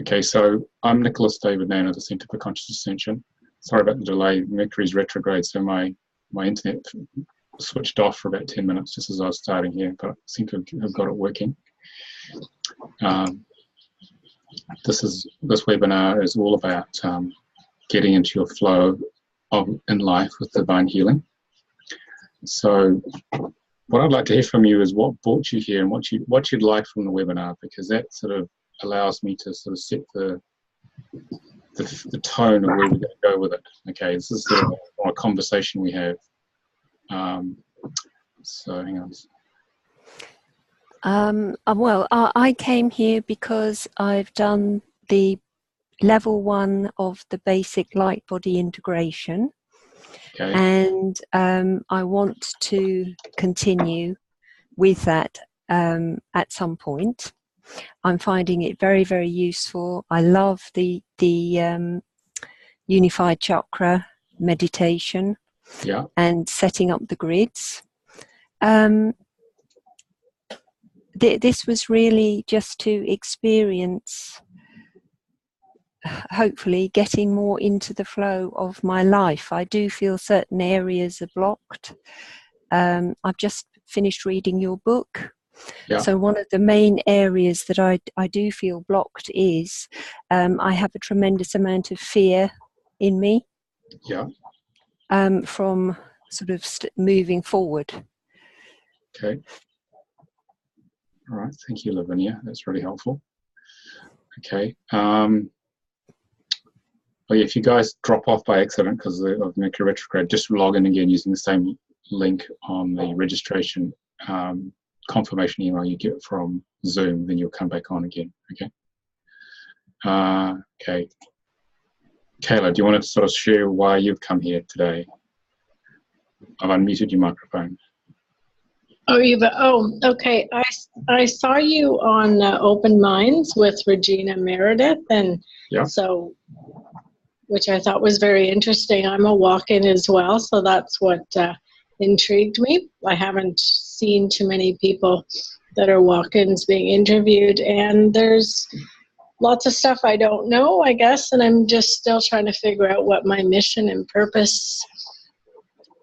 Okay, so I'm Nicolas David Ngan of the Centre for Conscious Ascension. Sorry about the delay. Mercury's retrograde, so my internet switched off for about 10 minutes just as I was starting here, but I seem to have got it working. This webinar is all about getting into your flow in life with divine healing. So what I'd like to hear from you is what brought you here and what you'd like from the webinar, because that sort of allows me to sort of set the tone of where we're going to go with it. Okay, this is sort of a conversation we have. So hang on. Well, I came here because I've done the level 1 of the basic light body integration. Okay. And I want to continue with that at some point. I'm finding it very, very useful. I love the unified chakra meditation, yeah, and setting up the grids. This was really just to experience, hopefully, getting more into the flow of my life. I do feel certain areas are blocked. I've just finished reading your book. yeah. So one of the main areas that I do feel blocked is I have a tremendous amount of fear in me. Yeah. From sort of moving forward. Okay. All right. Thank you, Lavinia. That's really helpful. Okay. Oh yeah, if you guys drop off by accident because of Mercury retrograde, just log in again using the same link on the registration confirmation email you get from Zoom. Then you'll come back on again. Okay. Okay. Kayla, do you want to sort of share why you've come here today? I've unmuted your microphone. Oh, okay. I saw you on Open Minds with Regina Meredith, and yeah. So, which I thought was very interesting. I'm a walk-in as well, so that's what intrigued me. I haven't seen too many people that are walk-ins being interviewed, and there's lots of stuff I don't know, I guess, and I'm just still trying to figure out what my mission and purpose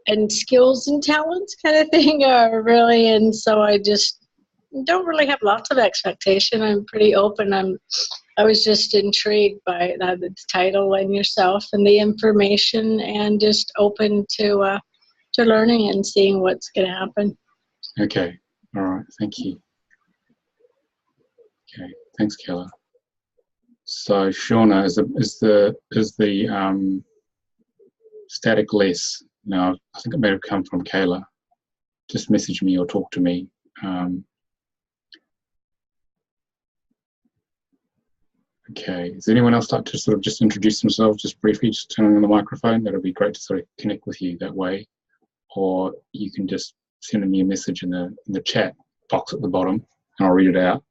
and skills and talents kind of thing are really, and so I just don't really have lots of expectation. I'm pretty open. I was just intrigued by the title and yourself and the information, and just open to learning and seeing what's going to happen. Okay. All right. Thank you. Okay. Thanks, Kayla. So Shauna, is the static less? Now, I think it may have come from Kayla. Just message me or talk to me. Okay, does anyone else like to sort of just introduce themselves just briefly, just turning on the microphone? That would be great to sort of connect with you that way. Or you can just send me a message in the chat box at the bottom, and I'll read it out.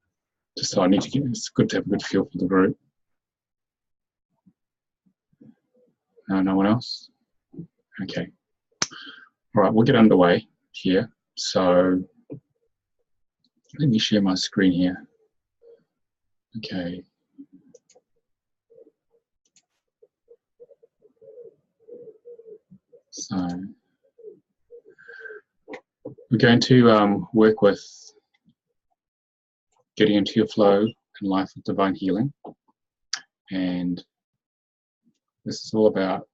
Just so I need to get, it's good to have a good feel for the group. No one else? Okay. All right, we'll get underway here. So let me share my screen here. Okay. So we're going to work with getting into your flow in life with divine healing. And this is all about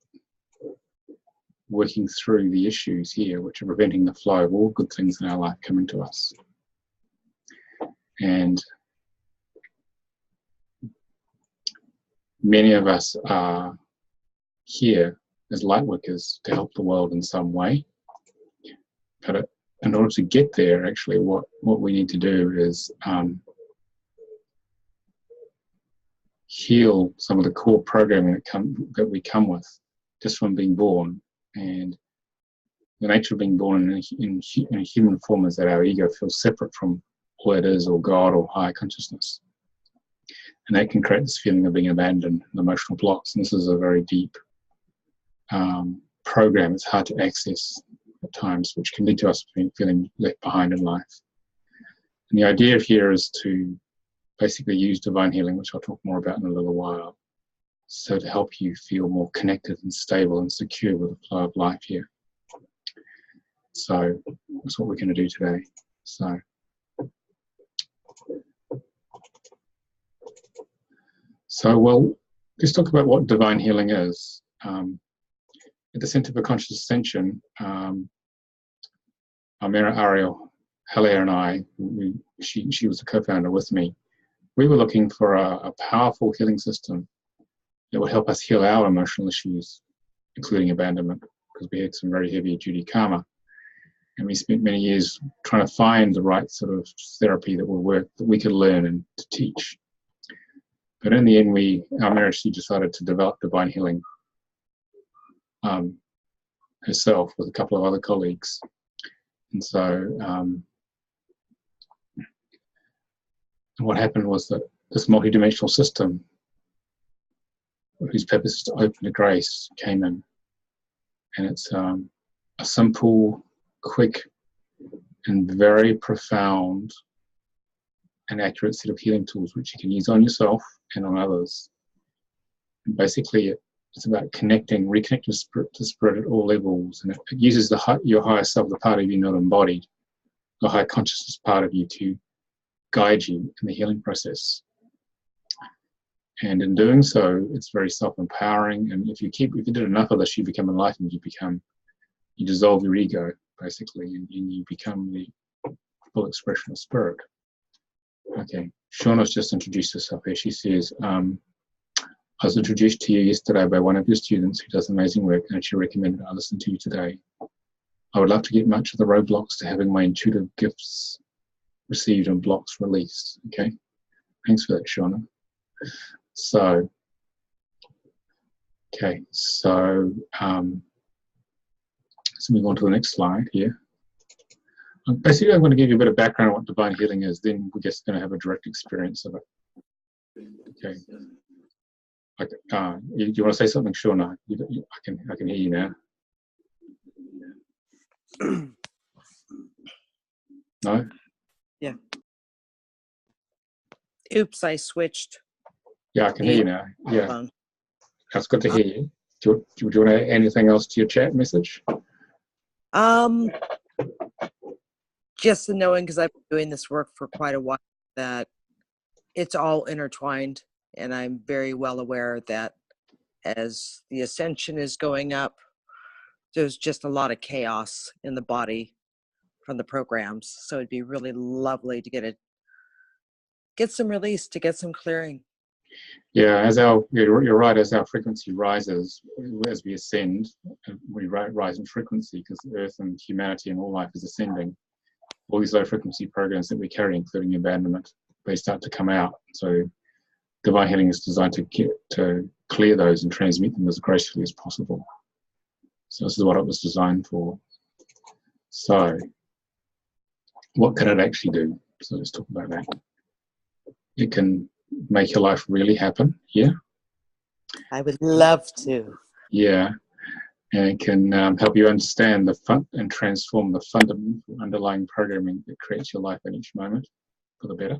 working through the issues here which are preventing the flow of all good things in our life coming to us. And many of us are here as light workers to help the world in some way. But in order to get there, actually, what we need to do is heal some of the core programming that we come with just from being born. And the nature of being born in a human form is that our ego feels separate from all it is, or God, or higher consciousness. And that can create this feeling of being abandoned, and emotional blocks. And this is a very deep program. It's hard to access at times, which can lead to us feeling left behind in life. And the idea here is to basically use divine healing, which I'll talk more about in a little while, so to help you feel more connected and stable and secure with the flow of life here. So that's what we're going to do today. So well, let's talk about what divine healing is. At the Center for Conscious Ascension, Amira Ariel Haller and I, she was a co-founder with me. We were looking for a powerful healing system that would help us heal our emotional issues, including abandonment, because we had some very heavy duty karma. And we spent many years trying to find the right sort of therapy that would work, that we could learn and to teach. But in the end, our marriage, she decided to develop divine healing herself with a couple of other colleagues. And so what happened was that this multidimensional system, whose purpose is to open to grace, came in. And it's a simple, quick, and very profound and accurate set of healing tools which you can use on yourself and on others. And basically, it's about reconnecting spirit to spirit at all levels, and it uses your higher self, the part of you not embodied, the high consciousness part of you, to guide you in the healing process. And in doing so, it's very self-empowering. And if you did enough of this, you become enlightened. You dissolve your ego, basically, and you become the full expression of spirit. Okay, Shauna's just introduced herself here. She says, I was introduced to you yesterday by one of your students who does amazing work, and she recommended I listen to you today. I would love to get much of the roadblocks to having my intuitive gifts received and blocks released. Okay, thanks for that, Shauna. So let's move on to the next slide here. Basically, I'm going to give you a bit of background on what divine healing is, then we're just going to have a direct experience of it. Okay. Do you want to say something, Shauna? I can hear you now. No? Yeah. Oops, I switched. Yeah, I can hear you now. Yeah. That's good to hear you. Do you want to add anything else to your chat message? Just the knowing, because I've been doing this work for quite a while, that it's all intertwined, and I'm very well aware that as the ascension is going up, there's just a lot of chaos in the body from the programs. So it'd be really lovely to get some release, to get some clearing. Yeah, you're right, as our frequency rises, as we ascend, we rise in frequency, because the Earth and humanity and all life is ascending. All these low frequency programs that we carry, including abandonment, they start to come out. So divine healing is designed to clear those and transmute them as gracefully as possible. So this is what it was designed for. So what can it actually do? So let's talk about that. It can make your life really happen. Yeah. I would love to. Yeah. And it can help you understand and transform the fundamental underlying programming that creates your life in each moment for the better.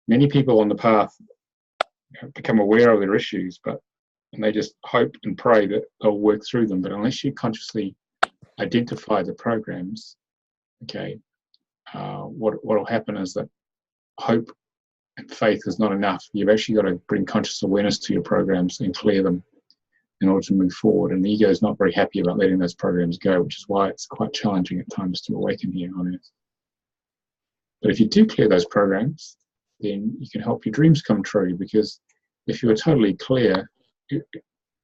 Many people on the path have become aware of their issues, and they just hope and pray that they'll work through them. But unless you consciously identify the programs, okay, what will happen is that hope and faith is not enough. You've actually got to bring conscious awareness to your programs and clear them in order to move forward. And the ego is not very happy about letting those programs go, which is why it's quite challenging at times to awaken here on Earth. But if you do clear those programs, then you can help your dreams come true, because if you are totally clear,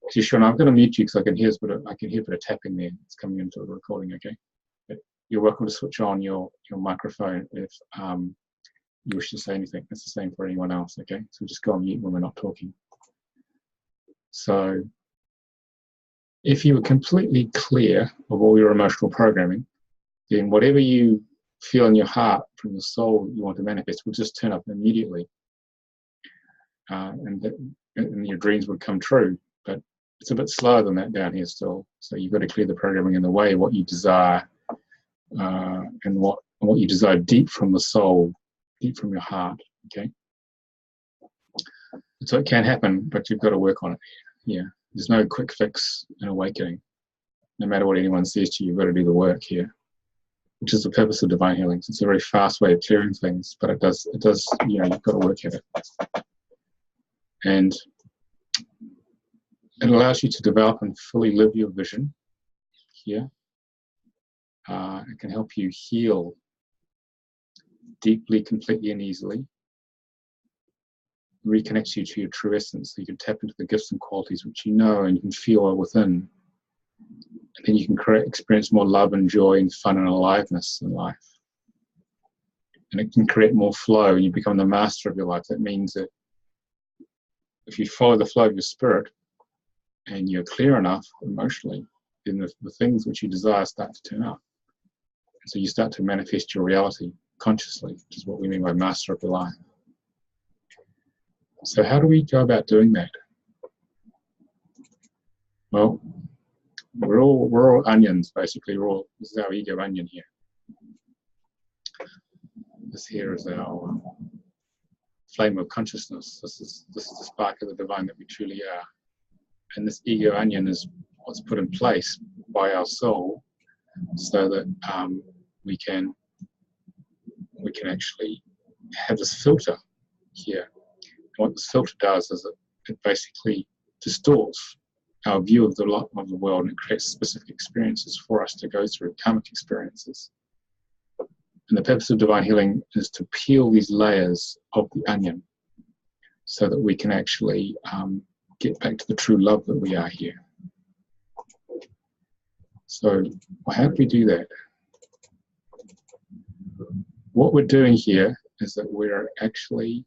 Sean, I'm going to mute you because I can hear a bit of tapping there. It's coming into the recording, okay? But you're welcome to switch on your microphone if you wish to say anything. It's the same for anyone else, okay? So just go on mute when we're not talking. So if you were completely clear of all your emotional programming, then whatever you feel in your heart from the soul you want to manifest will just turn up immediately. And your dreams would come true. But it's a bit slower than that down here still. So you've got to clear the programming in the way, what you desire, and what and what you desire deep from the soul, deep from your heart, okay? So it can happen, but you've got to work on it. Yeah, there's no quick fix in awakening. No matter what anyone says to you, you've got to do the work here, which is the purpose of divine healing. It's a very fast way of clearing things, but it does, you know, you've got to work at it. And it allows you to develop and fully live your vision here. It can help you heal deeply, completely, and easily. Reconnects you to your true essence, so you can tap into the gifts and qualities which you know and you can feel within. And then you can experience more love and joy and fun and aliveness in life. And it can create more flow and you become the master of your life. That means that if you follow the flow of your spirit and you're clear enough emotionally, then the things which you desire start to turn up. And so you start to manifest your reality consciously, which is what we mean by master of your life. So how do we go about doing that? Well, we're all onions, basically. This is our ego onion here. This here is our flame of consciousness. This is the spark of the divine that we truly are. And this ego onion is what's put in place by our soul, so that we can actually have this filter here. And what this filter does is it basically distorts our view of the world, and it creates specific experiences for us to go through, karmic experiences. And the purpose of divine healing is to peel these layers of the onion so that we can actually get back to the true love that we are here. So how do we do that? What we're doing here is that we're actually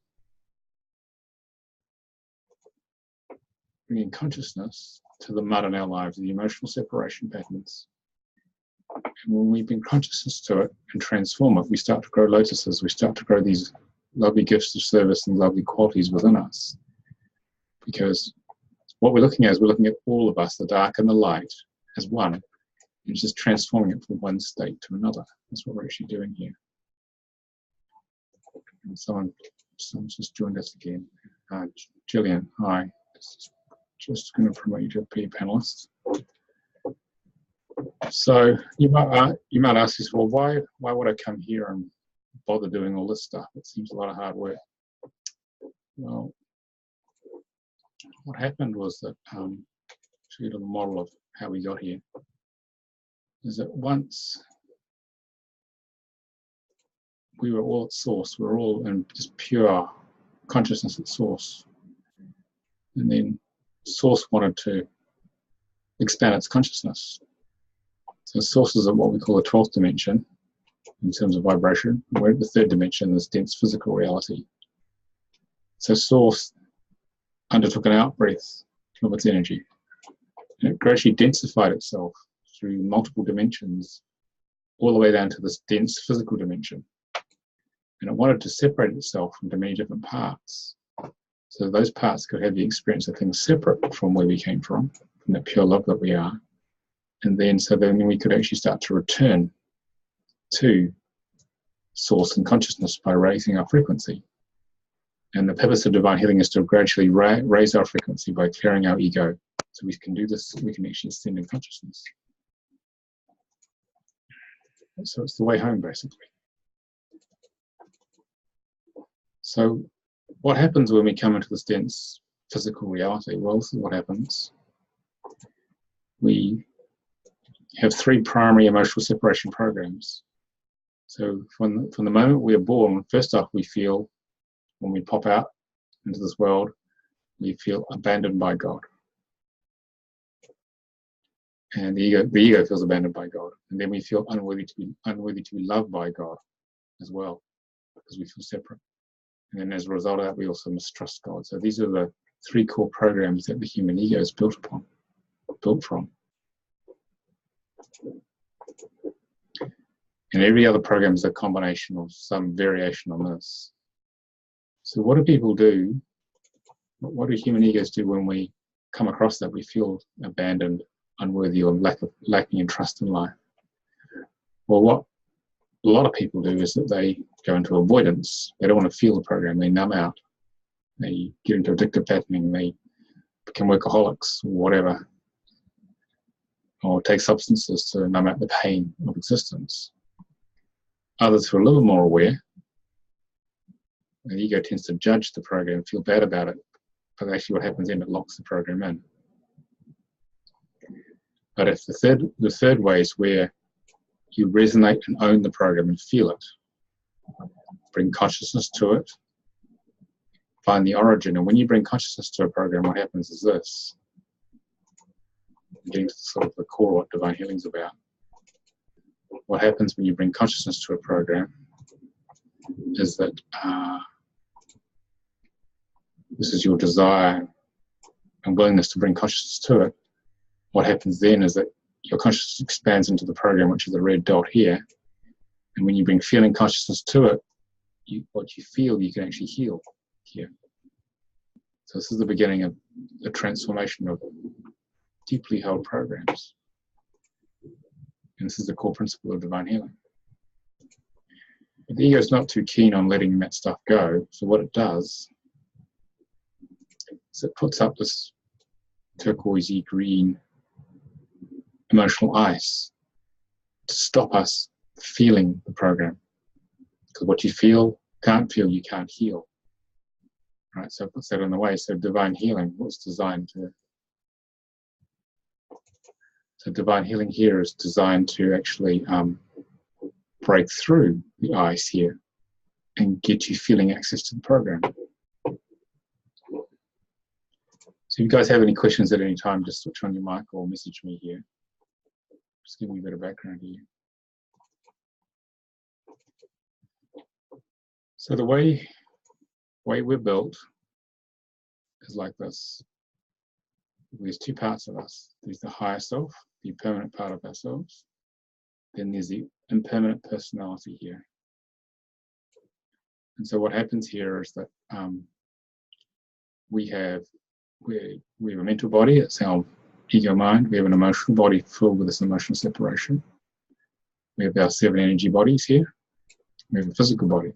bringing consciousness to the mud in our lives, the emotional separation patterns. And when we bring consciousness to it and transform it, we start to grow lotuses, we start to grow these lovely gifts of service and lovely qualities within us. Because what we're looking at is we're looking at all of us, the dark and the light, as one, and just transforming it from one state to another. That's what we're actually doing here. And someone's just joined us again. Gillian, hi. Just going to promote you to be a panelist. So you might ask yourself, well, why would I come here and bother doing all this stuff? It seems a lot of hard work. Well, what happened was that, to give you a model of how we got here, is that once we were all at source, we were all in just pure consciousness at source. And then source wanted to expand its consciousness. So source is at what we call the 12th dimension in terms of vibration. We're at the 3rd dimension, this dense physical reality. So source undertook an outbreath of its energy. And it gradually densified itself through multiple dimensions, all the way down to this dense physical dimension. And it wanted to separate itself into many different parts. So those parts could have the experience of things separate from where we came from that pure love that we are. And then we could actually start to return to source and consciousness by raising our frequency. And the purpose of divine healing is to gradually raise our frequency by clearing our ego. So we can do this, we can actually ascend in consciousness. So it's the way home, basically. So what happens when we come into this dense physical reality? Well, this is what happens. We have 3 primary emotional separation programs. So from the moment we are born, first off, we feel, when we pop out into this world, we feel abandoned by God. And the ego feels abandoned by God. And then we feel unworthy to be loved by God as well, because we feel separate. And then as a result of that, we also mistrust God. So these are the 3 core programs that the human ego is built from. And every other program is a combination of some variation on this. So what do people do? What do human egos do when we come across that we feel abandoned, unworthy, or lacking in trust in life? Well, a lot of people do is that they go into avoidance. They don't want to feel the program. They numb out. They get into addictive patterning. They become workaholics or whatever, or take substances to numb out the pain of existence. Others who are a little more aware, the ego tends to judge the program, feel bad about it, but actually what happens then, it locks the program in. But if the third way is where you resonate and own the program and feel it, bring consciousness to it, find the origin, and when you bring consciousness to a program, what happens is this. Getting to sort of the core of what divine healing is about. What happens when you bring consciousness to a program is that this is your desire and willingness to bring consciousness to it. What happens then is that your consciousness expands into the program, which is the red dot here. And when you bring feeling consciousness to it, what you feel, you can actually heal here. So this is the beginning of the transformation of deeply held programs. And this is the core principle of divine healing. But the ego is not too keen on letting that stuff go. So what it does is it puts up this turquoisey green emotional ice to stop us feeling the program. Because what you can't feel, you can't heal. Right? So it puts that in the way. So divine healing was designed to. So divine healing here is designed to actually break through the ice here and get you feeling access to the program. So if you guys have any questions at any time, just switch on your mic or message me here. Just give me a bit of background here. So the way we're built is like this. There's two parts of us. There's the higher self, the permanent part of ourselves. Then there's the impermanent personality here. And so what happens here is that we have a mental body, it's our ego mind. We have an emotional body filled with this emotional separation. We have our 7 energy bodies here. We have a physical body.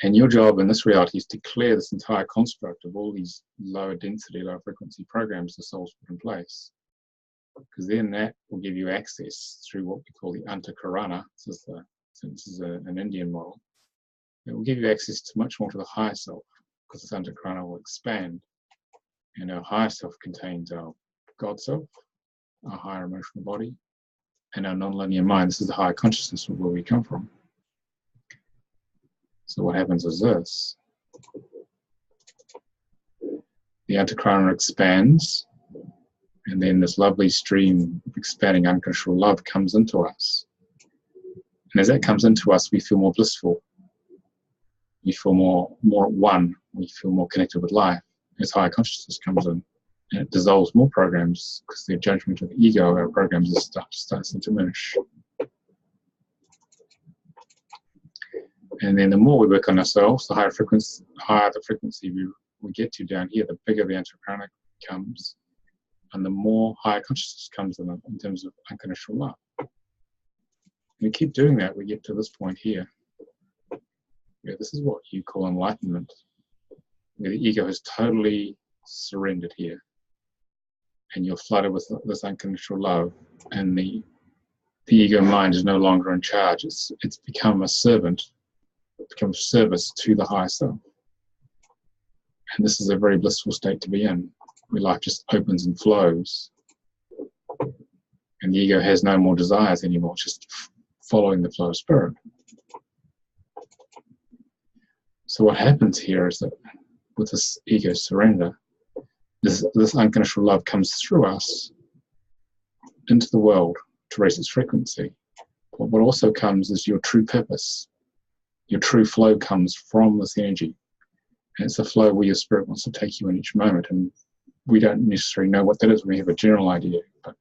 And your job in this reality is to clear this entire construct of all these lower density, lower frequency programs the soul's put in place. Because then that will give you access through what we call the Antakarana. This is an Indian model. It will give you access to much more to the higher self, because this Antakarana will expand. And our higher self contains our God self, our higher emotional body, and our non-linear mind. This is the higher consciousness of where we come from. So what happens is this. The Antakarana expands, and then this lovely stream of expanding unconditional love comes into us. And as that comes into us, we feel more blissful. We feel more at one. We feel more connected with life. As higher consciousness comes in, and it dissolves more programs, because the judgment of the ego, our programs, starts to diminish. And then the more we work on ourselves, the higher the frequency we get to down here, the bigger the Antakarana becomes, and the more higher consciousness comes in terms of unconditional love. And we keep doing that, we get to this point here. Yeah, this is what you call enlightenment, where the ego has totally surrendered here. And you're flooded with this unconditional love, and the ego mind is no longer in charge. It's become a servant. It becomes service to the higher self. And this is a very blissful state to be in, where life just opens and flows. And the ego has no more desires anymore, it's just following the flow of spirit. So what happens here is that with this ego surrender, this unconditional love comes through us into the world to raise its frequency. But what also comes is your true purpose. Your true flow comes from this energy. And it's a flow where your spirit wants to take you in each moment. And we don't necessarily know what that is. We have a general idea. But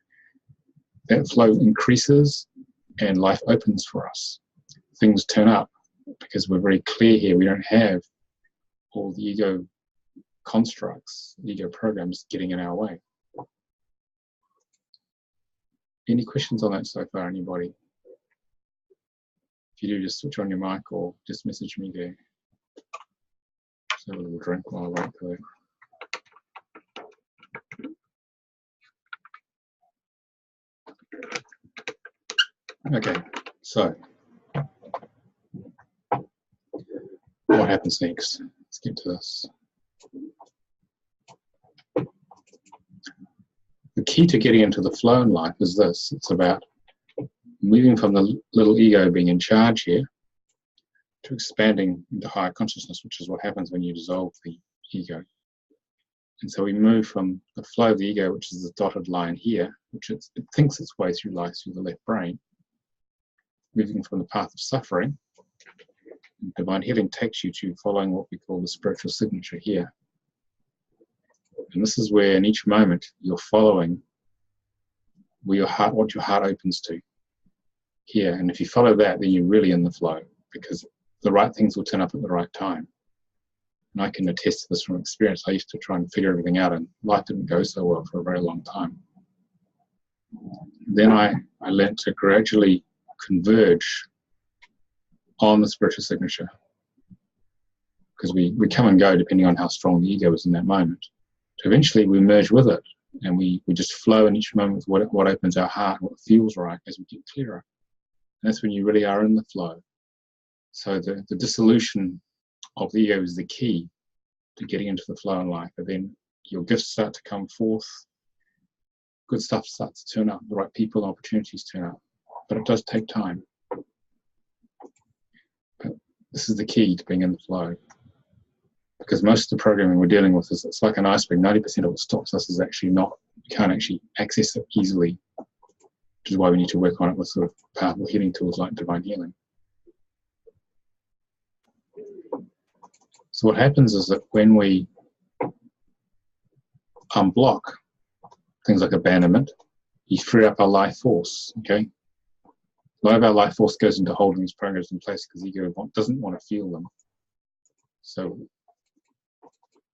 that flow increases and life opens for us. Things turn up because we're very clear here. We don't have all the ego constructs, ego programs getting in our way. Any questions on that so far, anybody? If you do, just switch on your mic or just message me there. Just have a little drink while I wait for that. Okay, so what happens next? Let's get to this. The key to getting into the flow in life is this. It's about moving from the little ego being in charge here to expanding into higher consciousness, which is what happens when you dissolve the ego. And so we move from the flow of the ego, which is the dotted line here, which it thinks its way through life through the left brain, moving from the path of suffering. Divine healing takes you to following what we call the spiritual signature here. And this is where in each moment you're following where your heart, what your heart opens to here. And if you follow that, then you're really in the flow, because the right things will turn up at the right time. And I can attest to this from experience. I used to try and figure everything out, and life didn't go so well for a very long time. Then I learned to gradually converge on the spiritual signature, because we come and go depending on how strong the ego is in that moment. So eventually we merge with it, and we just flow in each moment with what opens our heart, what feels right as we get clearer. And that's when you really are in the flow. So the dissolution of the ego is the key to getting into the flow in life. And then your gifts start to come forth, good stuff starts to turn up, the right people and opportunities turn up. But it does take time. But this is the key to being in the flow. Because most of the programming we're dealing with is, it's like an iceberg. 90% of what stops us is actually not, you can't actually access it easily, which is why we need to work on it with sort of powerful healing tools like divine healing. So what happens is that when we unblock things like abandonment, you free up our life force, okay? A lot of our life force goes into holding these programs in place because the ego doesn't want to feel them. So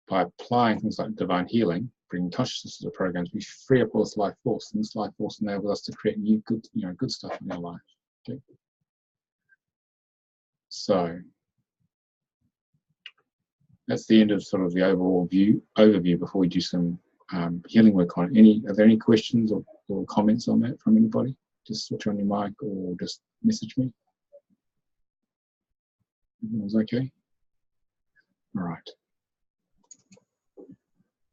by applying things like divine healing, bringing consciousness to the programs, we free up all this life force, and this life force enables us to create new good stuff in our life. Okay. So that's the end of sort of the overall overview before we do some healing work on it. Are there any questions or comments on that from anybody? Just switch on your mic or just message me. Everyone's okay? All right.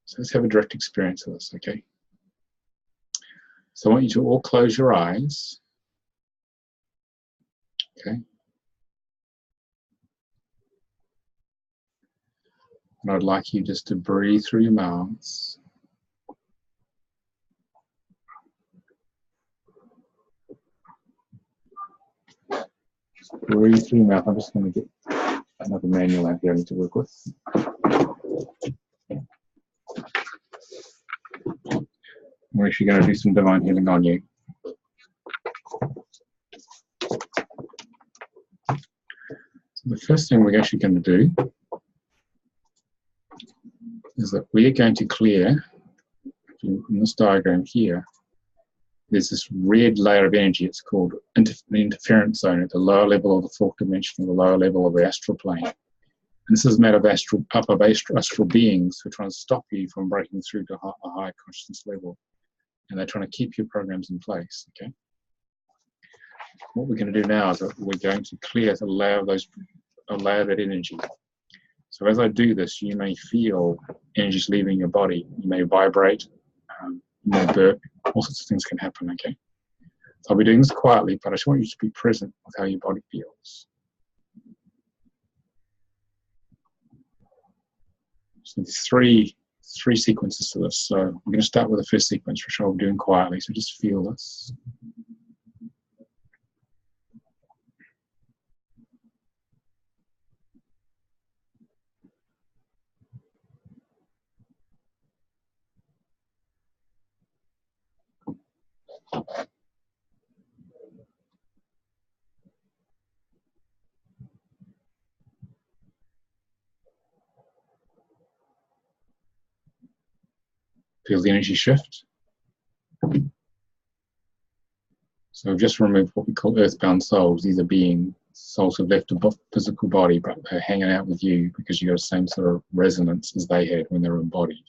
So let's have a direct experience of this, okay? So I want you to all close your eyes, okay? And I'd like you just to breathe through your mouths. Breathe through your mouth. I'm just going to get another manual out here I need to work with. We're actually going to do some divine healing on you. So the first thing we're actually going to do is that we are going to clear, in this diagram here, there's this red layer of energy. It's called the interference zone at the lower level of the fourth dimension, or the lower level of the astral plane. And this is made of upper astral beings who are trying to stop you from breaking through to a higher consciousness level. And they're trying to keep your programs in place, okay? What we're going to do now is that we're going to clear the layer of that energy. So as I do this, you may feel energies leaving your body. You may vibrate, you may burp, all sorts of things can happen, okay? So I'll be doing this quietly, but I just want you to be present with how your body feels. So there's three sequences to this. So I'm going to start with the first sequence, which I'll be doing quietly, so just feel this. Feel the energy shift. So we've just removed what we call earthbound souls. These are beings souls have left the physical body, but they're hanging out with you because you got the same sort of resonance as they had when they were embodied.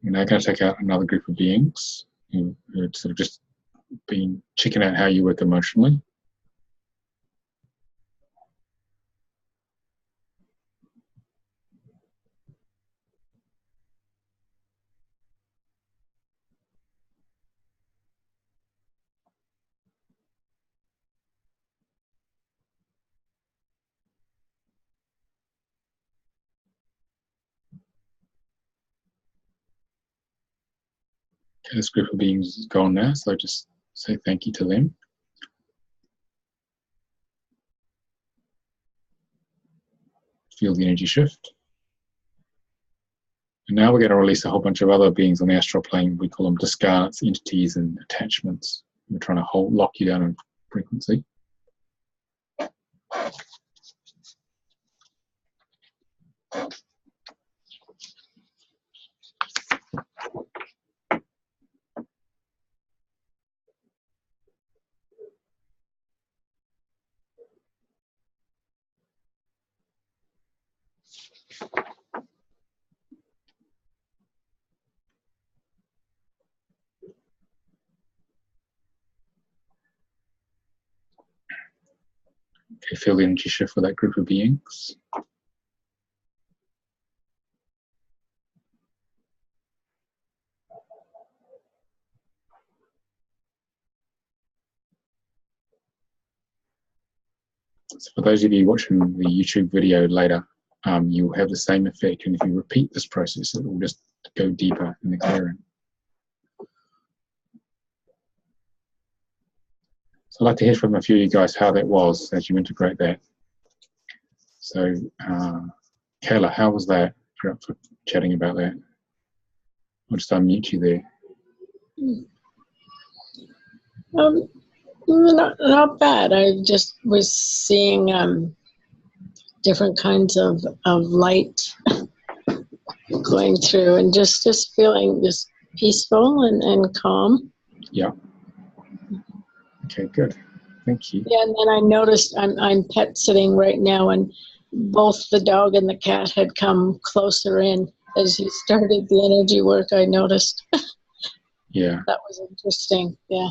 We're now going to take out another group of beings who are sort of just been checking out how you work emotionally. Okay, this group of beings is gone now, so just say thank you to them. Feel the energy shift. And now we're going to release a whole bunch of other beings on the astral plane. We call them discards, entities, and attachments. We're trying to lock you down in frequency. Okay, feel the energy shift for that group of beings. So for those of you watching the YouTube video later, you'll have the same effect, and if you repeat this process, it will just go deeper in the clearing. So I'd like to hear from a few of you guys how that was as you integrate that. So, Kayla, how was that? If you're up for chatting about that, I'll just unmute you there. Not bad. I just was seeing different kinds of light going through, and just feeling just peaceful and calm. Yeah. Okay, good. Thank you. Yeah, and then I noticed I'm pet sitting right now, and both the dog and the cat had come closer in as you started the energy work. I noticed. Yeah. That was interesting. Yeah.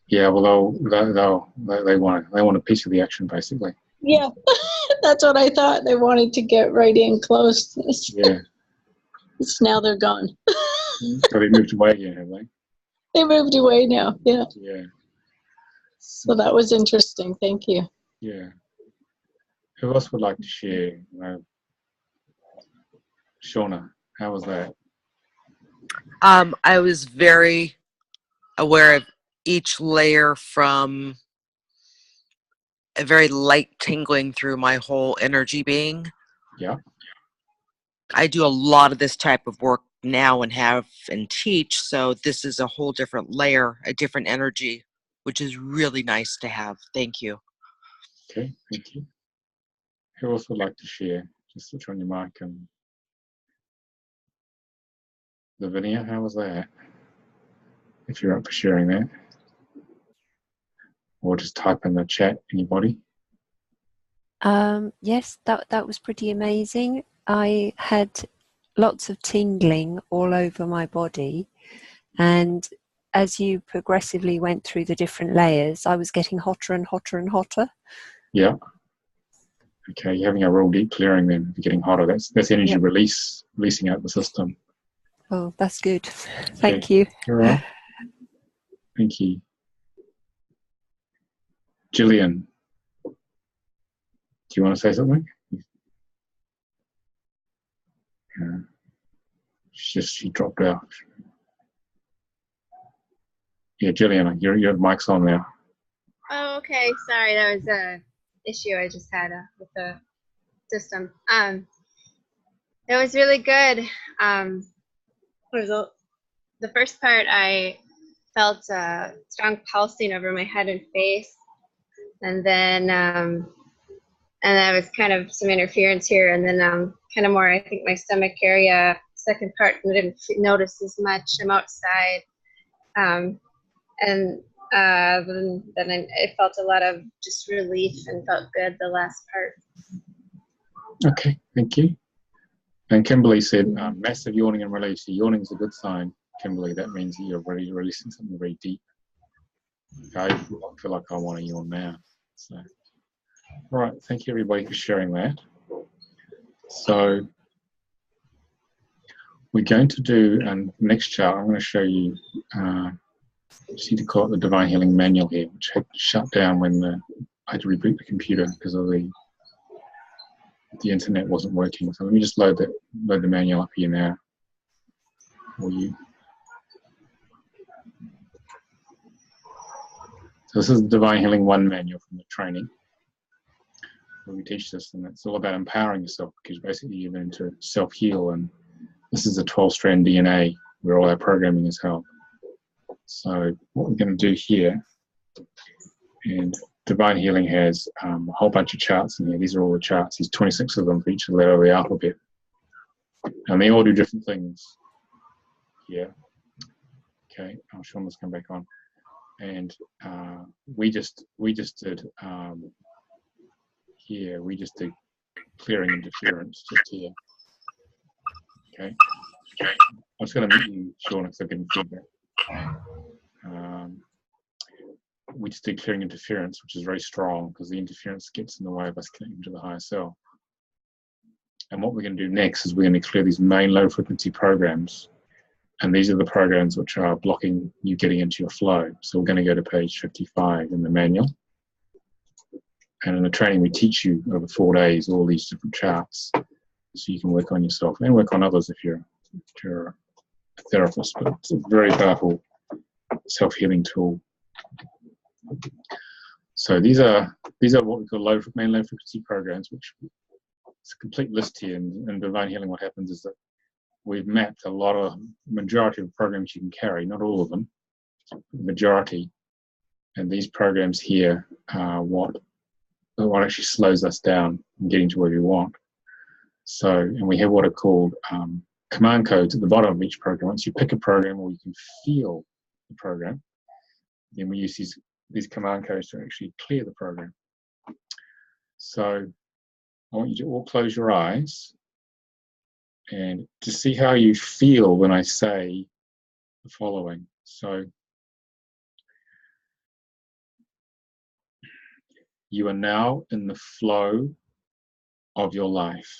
Yeah. Well, they want a piece of the action, basically. Yeah, that's what I thought. They wanted to get right in close. Yeah. Now they're gone. So they moved away again, have they? They moved away now. Yeah. Yeah. So that was interesting. Thank you. Yeah. Who else would like to share? Shauna, how was that? I was very aware of each layer, from a very light tingling through my whole energy being. Yeah. I do a lot of this type of work now and teach, so this is a whole different layer, a different energy, which is really nice to have. Thank you. Okay, thank you. Who else would like to share? Just switch on your mic. And Lavinia, how was that? If you're up for sharing that. Or just type in the chat, anybody? Yes, that was pretty amazing. I had lots of tingling all over my body, and as you progressively went through the different layers, I was getting hotter and hotter and hotter. Yeah. Okay, you're having a real deep clearing then. You're getting hotter. That's energy releasing out the system. Oh, that's good. Thank you. All right. Thank you. Gillian, do you want to say something? She dropped out. Yeah, Gillian, your mic's on now. Oh, okay. Sorry, that was a issue I just had with the system. It was really good. The first part, I felt a strong pulsing over my head and face, and then there was kind of some interference here, and then kind of more, I think, my stomach area. Second part, I didn't notice as much. I'm outside, And then I felt a lot of just relief and felt good the last part. Okay, thank you. And Kimberly said, massive yawning and release. So yawning is a good sign, Kimberly. That means that you're really releasing something very deep. I feel like I want to yawn now. So, all right, thank you everybody for sharing that. So we're going to do, and next chart, I'm going to show you, just need to call it the Divine Healing Manual here, which had shut down when I had to reboot the computer because of the internet wasn't working. So let me just load the manual up here now for you. So this is the Divine Healing 1 manual from the training where we teach this, and it's all about empowering yourself because basically you're going to self-heal, and this is a 12-strand DNA where all our programming is held. So what we're going to do here, and Divine Healing has a whole bunch of charts in here. These are all the charts. There's 26 of them for each letter of the alphabet. And they all do different things here. Okay, I'll show them this come back on. And we just did here, we just did clearing interference just here. Okay. I'm just going to mute you, Sean, because I'm getting feedback. We just did clearing interference, which is very strong because the interference gets in the way of us connecting to the higher self. And what we're going to do next is we're going to clear these main low frequency programs. And these are the programs which are blocking you getting into your flow. So we're going to go to page 55 in the manual. And in the training, we teach you over 4 days all these different charts so you can work on yourself and work on others if you're a therapist. But it's a very powerful self-healing tool. So these are what we call main low frequency programs, which it's a complete list here. And in Divine Healing, what happens is that we've mapped majority of programs you can carry, not all of them, the majority. And these programs here are what actually slows us down in getting to where we want. So, and we have what are called command codes at the bottom of each program. Once you pick a program or you can feel the program, then we use these command codes to actually clear the program. So I want you to all close your eyes and to see how you feel when I say the following. So you are now in the flow of your life.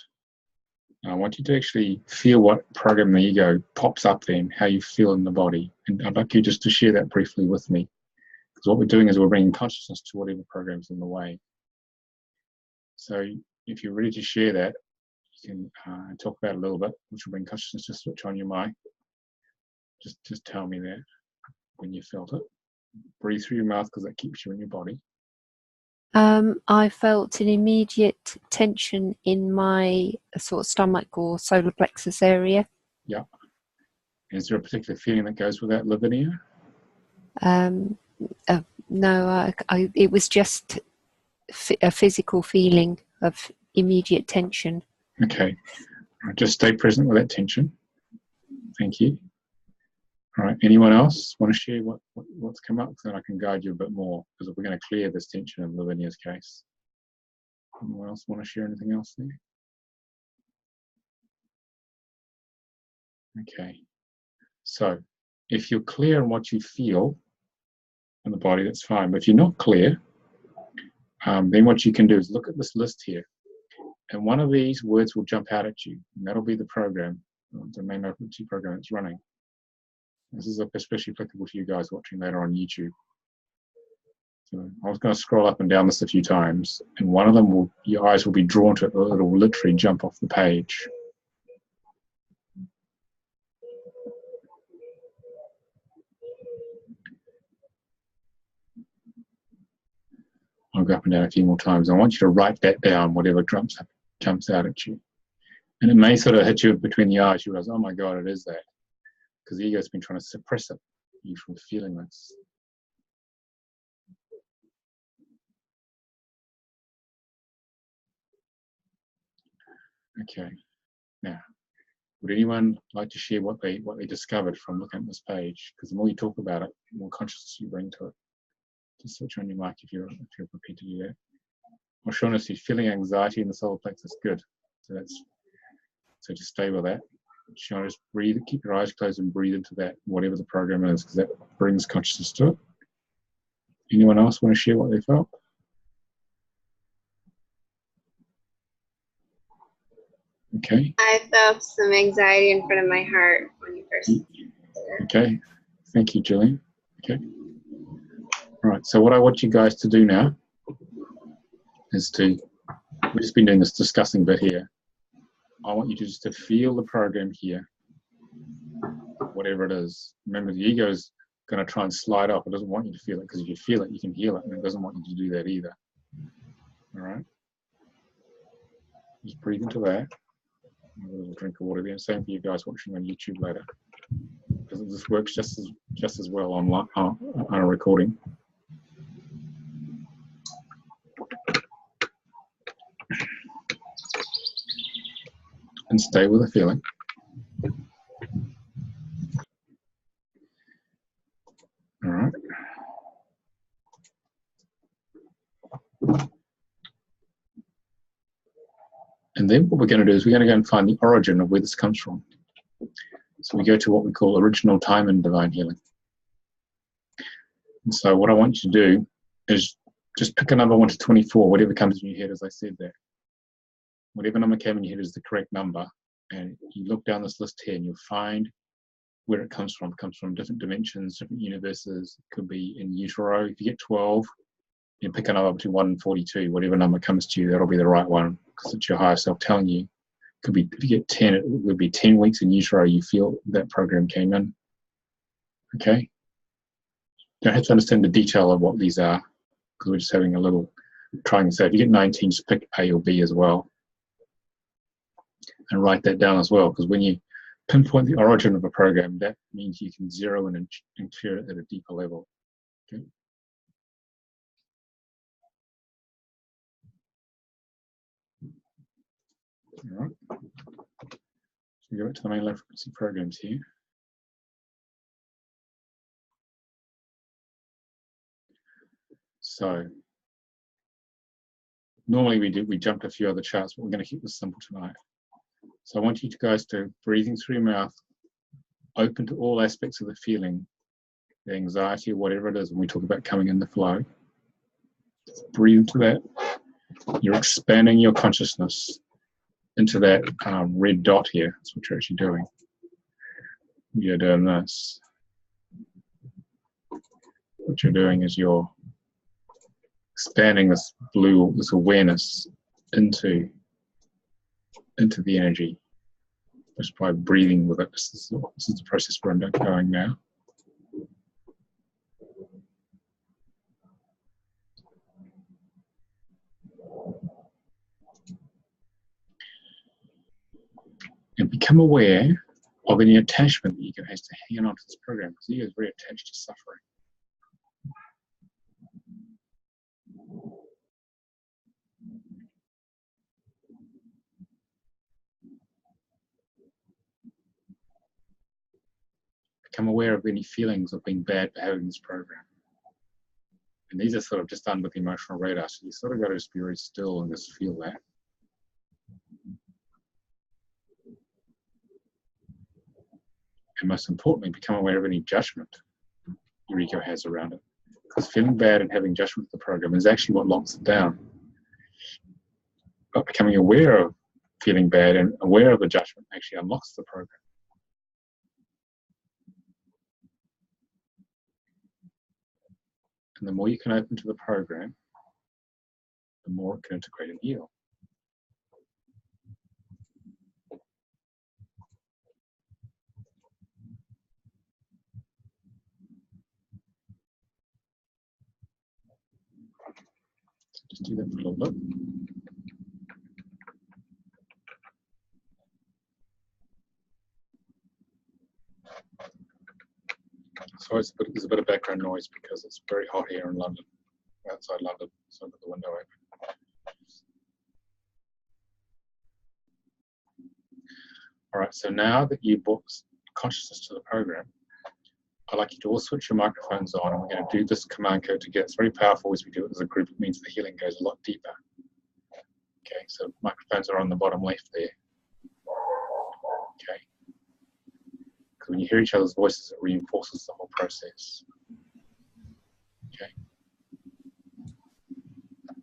I want you to actually feel what program the ego pops up then, how you feel in the body. And I'd like you just to share that briefly with me. Because what we're doing is we're bringing consciousness to whatever program's in the way. So if you're ready to share that, you can talk about it a little bit, which will bring consciousness to switch on your mic. Just tell me that when you felt it. Breathe through your mouth because that keeps you in your body. I felt an immediate tension in my sort of stomach or solar plexus area. Yeah. Is there a particular feeling that goes with that, Lavinia? No, it was just a physical feeling of immediate tension. Okay. Just stay present with that tension. Thank you. All right. Anyone else want to share what's come up so that I can guide you a bit more? Because we're going to clear this tension in Lavinia's case. Anyone else want to share anything else there? Okay. So if you're clear on what you feel in the body, that's fine. But if you're not clear, then what you can do is look at this list here. And one of these words will jump out at you. And that'll be the program, the main frequency program that's running. This is especially applicable to you guys watching later on YouTube. So I was going to scroll up and down this a few times, and one of them your eyes will be drawn to it, or it'll literally jump off the page. I'll go up and down a few more times. I want you to write that down, whatever jumps out at you. And it may sort of hit you between the eyes. You realize, oh my God, it is that. Because the ego's been trying to suppress you from feeling this. Okay. Now, Would anyone like to share what they discovered from looking at this page? Because the more you talk about it, the more consciousness you bring to it. Just switch on your mic if you're prepared to do that. Well, Shauna says feeling anxiety in the solar plexus. Good. So just stay with that. Shauna, just breathe. Keep your eyes closed and breathe into that, whatever the program is, because that brings consciousness to it. Anyone else want to share what they felt? Okay. I felt some anxiety in front of my heart when you first. Okay. Thank you, Gillian. Okay. All right. So what I want you guys to do now is we've just been doing this discussing bit here. I want you to just to feel the program here, whatever it is. Remember, the ego is going to try and slide off. It doesn't want you to feel it, because if you feel it, you can heal it, and it doesn't want you to do that either. All right. Just breathe into that. A little drink of water there. Same for you guys watching on YouTube later, because this works just as well on a recording. And stay with the feeling. All right. And then what we're going to do is we're going to go and find the origin of where this comes from. So we go to what we call original time in divine healing. And so what I want you to do is just pick a number 1 to 24, whatever comes in your head, as I said there. Whatever number came in your head is the correct number. And you look down this list here and you'll find where it comes from. It comes from different dimensions, different universes. It could be in utero. If you get 12, you pick a number between 1 and 42. Whatever number comes to you, that'll be the right one, because it's your higher self telling you. Could be, if you get 10, it would be 10 weeks in utero, you feel that program came in. Okay? You don't have to understand the detail of what these are, because we're just having a little trying to say, if you get 19, just pick A or B as well. And write that down as well, because when you pinpoint the origin of a program, that means you can zero in and clear it at a deeper level. Okay? All right. So we go back to the main low frequency programs here. So normally we jumped a few other charts, but we're going to keep this simple tonight. So I want you guys to, breathing through your mouth, open to all aspects of the feeling, the anxiety, or whatever it is, when we talk about coming in the flow. Just breathe into that. You're expanding your consciousness into that red dot here. That's what you're actually doing. You're doing this. What you're doing is you're expanding this this awareness into the energy just by breathing with it. This is the process we're undergoing now. And become aware of any attachment the ego has to hang on to this program, because the ego is very attached to suffering. Become aware of any feelings of being bad for having this program. And these are sort of just done with the emotional radar, so you sort of got to just be very still and just feel that. And most importantly, become aware of any judgment your ego has around it. Because feeling bad and having judgment of the program is actually what locks it down. But becoming aware of feeling bad and aware of the judgment actually unlocks the program. And the more you can open to the program, the more it can integrate and heal. So just do that for a little bit. So there's a bit of background noise because it's very hot here in London, outside London, so I've got the window open. All right, so now that you brought consciousness to the program, I'd like you to all switch your microphones on, and we're going to do this command code together. It's very powerful as we do it as a group. It means the healing goes a lot deeper. Okay, so microphones are on the bottom left there. Okay. Because when you hear each other's voices, it reinforces the whole process. Okay.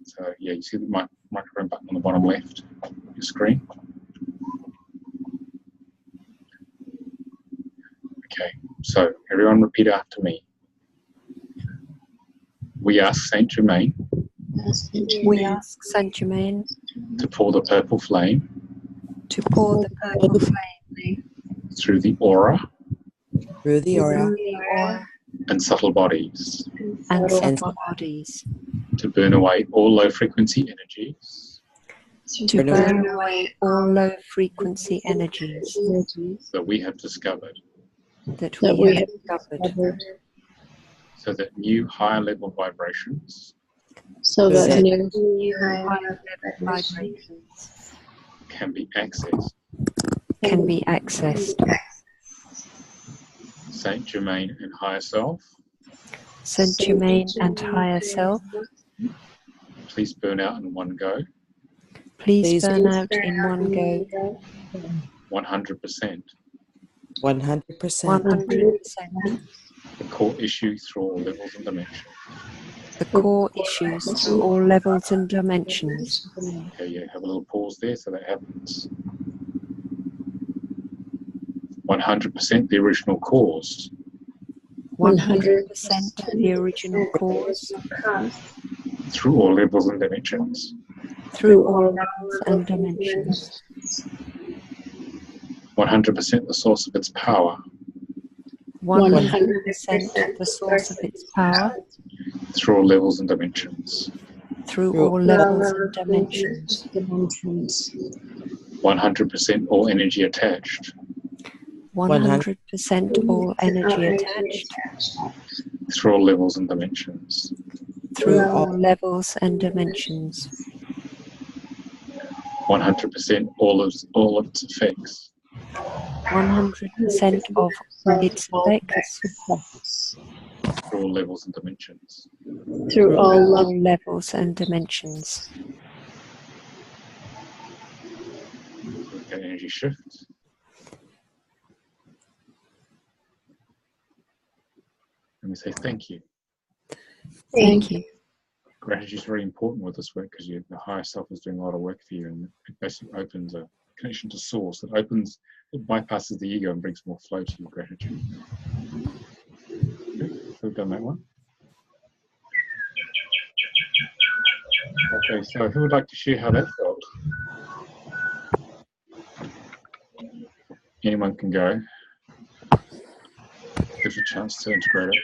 So yeah, you see the microphone button on the bottom left of your screen. Okay, so everyone repeat after me. We ask Saint Germain We ask Saint Germain to pour the purple flame to pour the purple flame through the aura Through the aura. through the aura and subtle bodies and subtle bodies, to burn away all low frequency energies to burn away all low frequency energies that we have discovered, that we have discovered, so that new higher level vibrations So that new higher level vibrations can be accessed. Saint Germain and higher self, Saint Germain and higher self, please burn out in one go, please burn out in one go, 100%, 100%. 100%, the core issue through all levels and dimensions. the core issues through all levels and dimensions. Okay, yeah, have a little pause there so that happens. 100% the original cause 100% the original cause through all levels and dimensions. through all levels and dimensions. 100% the source of its power 100% the source of its power through all levels and dimensions. through all levels and dimensions. 100% all energy attached 100% all energy attached through all levels and dimensions. through all levels and dimensions. 100% all of its effects 100% of its effects through all levels and dimensions. through all all levels and dimensions. Okay, energy shift. And we say thank you. Thank you. Gratitude is very important with this work because the higher self is doing a lot of work for you, and it basically opens a connection to source. It bypasses the ego and brings more flow to your gratitude. Okay, so we've done that one. Okay, so who would like to share how that felt? Anyone can go. Gives you a chance to integrate it.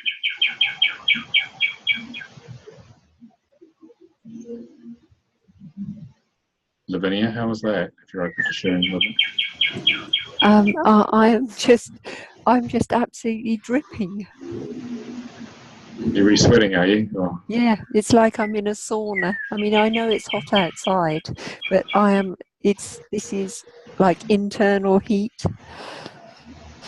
Lavinia, how was that? If you're open to sharing with me. I'm just absolutely dripping. You're really sweating, are you? Oh. Yeah, it's like I'm in a sauna. I mean, I know it's hot outside, but this is like internal heat.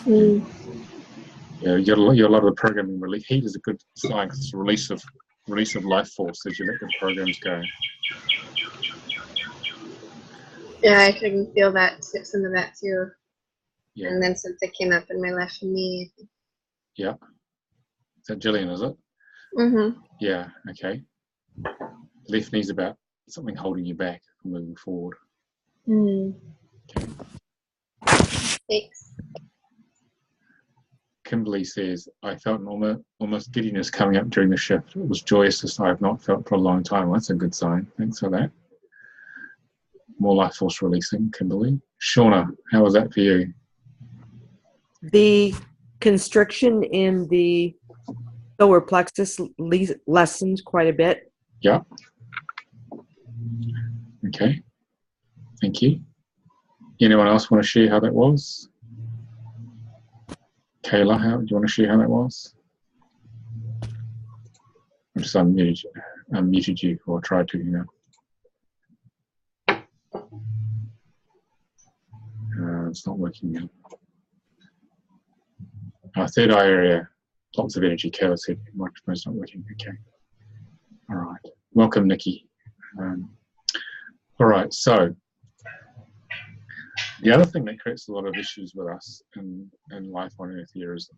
Yeah, you get a lot of the programming release. Heat is a good sign because it's a release of life force as you let the programs go. Yeah, I can feel that some of that too. Yeah. And then something came up in my left knee. Yeah. Is that Jillian, is it? Mm-hmm. Yeah, okay. Left knee's about something holding you back from moving forward. Okay. Thanks. Kimberly says, I felt an almost giddiness coming up during the shift. It was joyous as I have not felt for a long time. Well, that's a good sign. Thanks for that. More life force releasing, Kimberly. Shauna, how was that for you? The constriction in the lower plexus lessened quite a bit. Yeah. Okay. Thank you. Anyone else want to share how that was? Kayla, do you want to share how that was? I just unmuted you, or tried to, you know. it's not working now. Third eye area, lots of energy. Kayla said microphone's not working. Okay. All right. Welcome, Nikki. All right. So the other thing that creates a lot of issues with us in life on Earth here is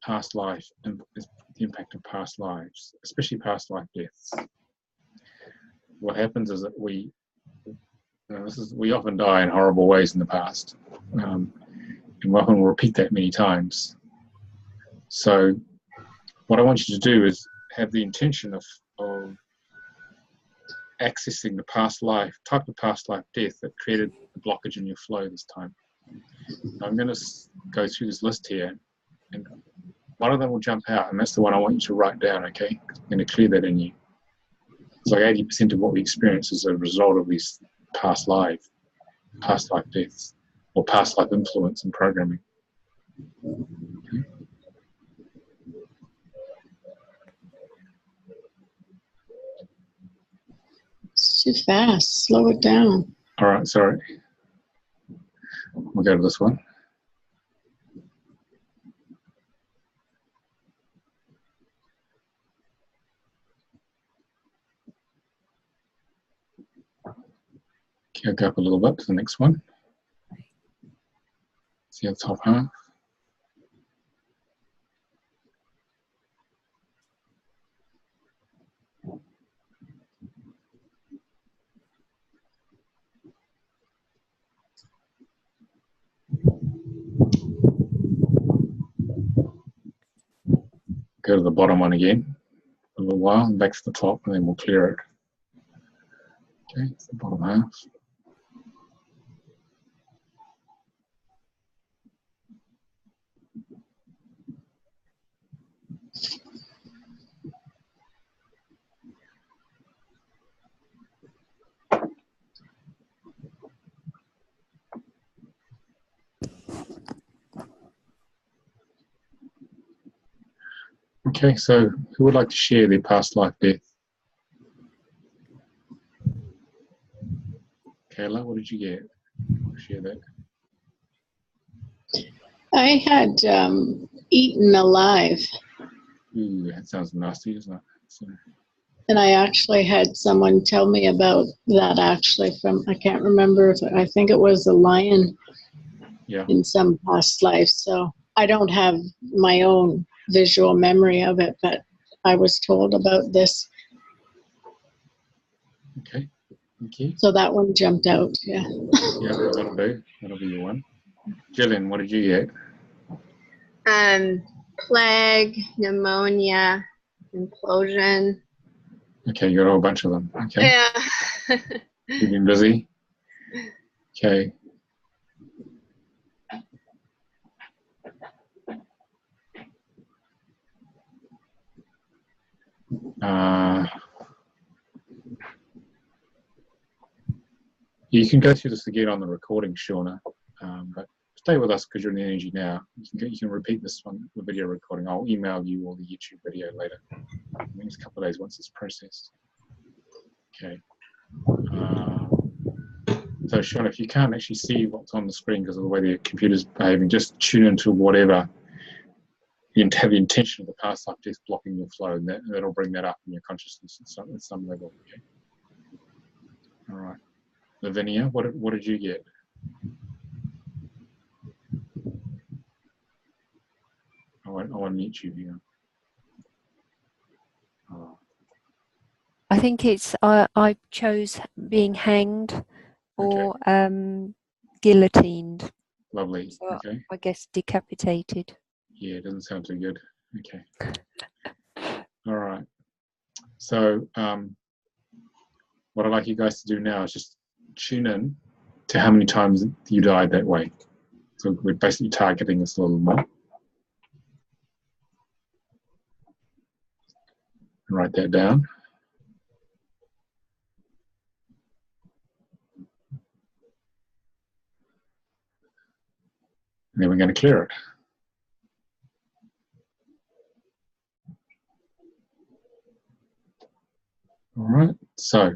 past life and the impact of past lives, especially past life deaths. What happens is that we often die in horrible ways in the past, and we often repeat that many times. So what I want you to do is have the intention of accessing the past life, type of past life death that created the blockage in your flow this time. I'm going to go through this list here, and one of them will jump out, and that's the one I want you to write down, okay? I'm going to clear that in you. It's like 80% of what we experience is a result of these past life deaths, or past life influence and programming. Okay. It's too fast. Slow it down. All right, sorry. We'll go to this one. Okay, I'll go up a little bit to the next one. See the top half. Go to the bottom one again for a little while, and back to the top, and then we'll clear it. Okay, it's the bottom half. Okay, so who would like to share their past life death? Kayla, what did you get? Share that. I had eaten alive, Ooh, that sounds nasty, doesn't it? So, and I actually had someone tell me about that actually from, I can't remember, I think it was a lion yeah. in some past life. So I don't have my own visual memory of it, but I was told about this. Okay, thank you. So that one jumped out, yeah. Yeah, that'll do. That'll be your one. Jillian, what did you get? Plague, pneumonia, implosion. Okay, you got a whole bunch of them. Okay. Yeah. You've been busy. Okay. You can go through this again on the recording, Shauna, but stay with us because you're in the energy now. You can repeat this one, the video recording. I'll email you all the YouTube video later in the next couple of days once it's processed. Okay. So, Shauna, if you can't actually see what's on the screen because of the way the computer's behaving, just tune into whatever you have the intention of the past life death blocking your flow, and that'll bring that up in your consciousness at some level. Okay. All right. Lavinia, what did you get? I won't mute you here. Oh. I think it's I chose being hanged or guillotined. Lovely. So Okay. I guess decapitated. Yeah, it doesn't sound too good. Okay. All right. So what I'd like you guys to do now is just tune in to how many times you died that way. So we're basically targeting this a little more. Write that down. And then we're going to clear it. All right. So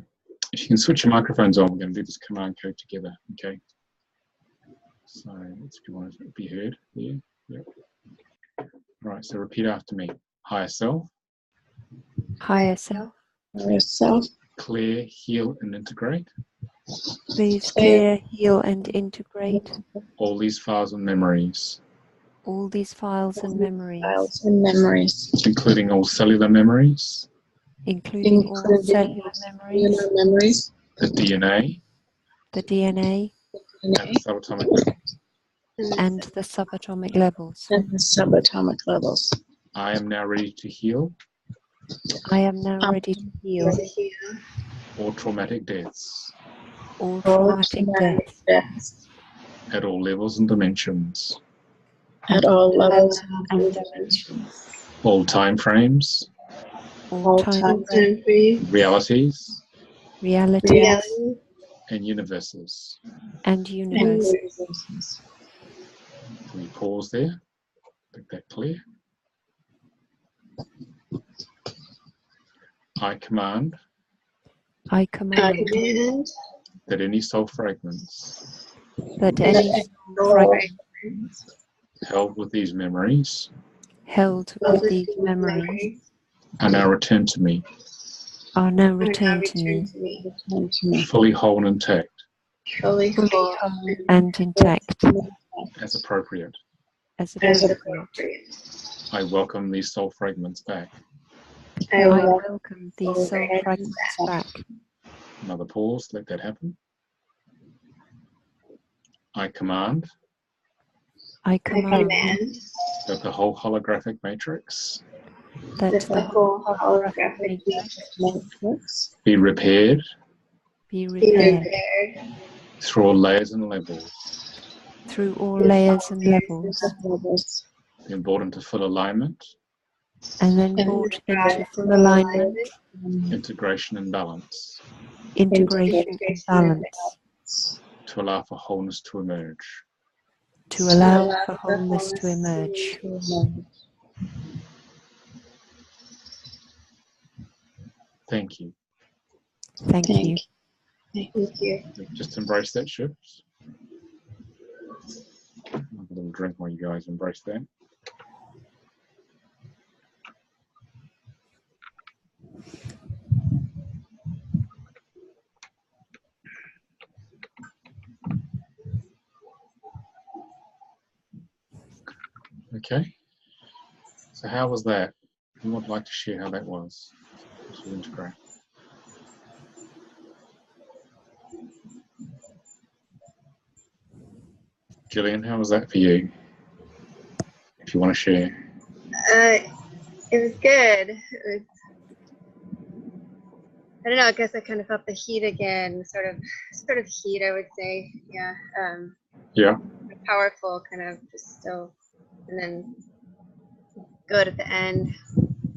if you can switch your microphones on, we're going to do this command code together. Okay. So if you want to be heard, yeah. Yep. All right, so repeat after me. Higher self, Higher self, Yourself. clear, heal, and integrate please clear, heal, and integrate all these files and memories, all these files and memories, Files and memories. including all cellular memories, including all cellular memories, memories. the DNA, the DNA, and the subatomic levels. and the subatomic levels. And the subatomic levels. I am now ready to heal I am now ready to heal all traumatic deaths all traumatic deaths deaths. at all levels and dimensions, At all levels and all time frames, all time, realities, realities, and universes. and universe. Can we pause there? Make that clear. I command I command that any soul fragments that any fragment held with these memories held with these memories are now returned to me, are now returned to me, fully whole and intact, fully whole and intact, as appropriate. as appropriate. I welcome these soul fragments back. I welcome these soul fragments back. Another pause, let that happen. I command I command that the whole holographic matrix that the whole holographic matrix be repaired be repaired through all layers and levels, through all layers and levels, Levels. then brought into full alignment, and then brought into full alignment, integration and balance, integration and balance, to allow for wholeness to emerge. to allow for wholeness to emerge. Thank you. Thank you. Just embrace that shift. Have a little drink while you guys embrace that. Okay. So how was that? Who would like to share how that was to integrate? Gillian, how was that for you? If you want to share. It was good. It was, I don't know. I guess I kind of felt the heat again. Sort of heat, I would say. Yeah. Yeah. Powerful, kind of just still, and then good at the end.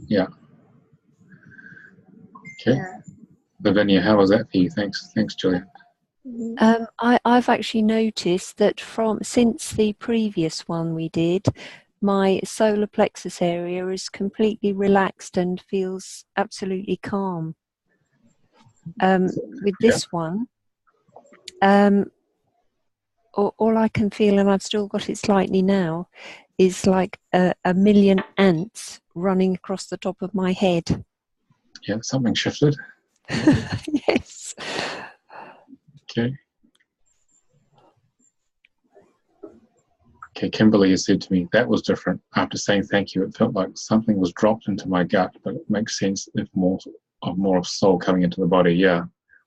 Yeah. Okay. Yeah. Lavinia, how was that for you? Thanks, Gillian. I've actually noticed that since the previous one we did, my solar plexus area is completely relaxed and feels absolutely calm. With this one, all I can feel, and I've still got it slightly now, is like a million ants running across the top of my head. Yeah, something shifted. Yes. Okay. Okay, Kimberly has said to me, that was different. After saying thank you, it felt like something was dropped into my gut, but it makes sense if more of soul coming into the body. Yeah.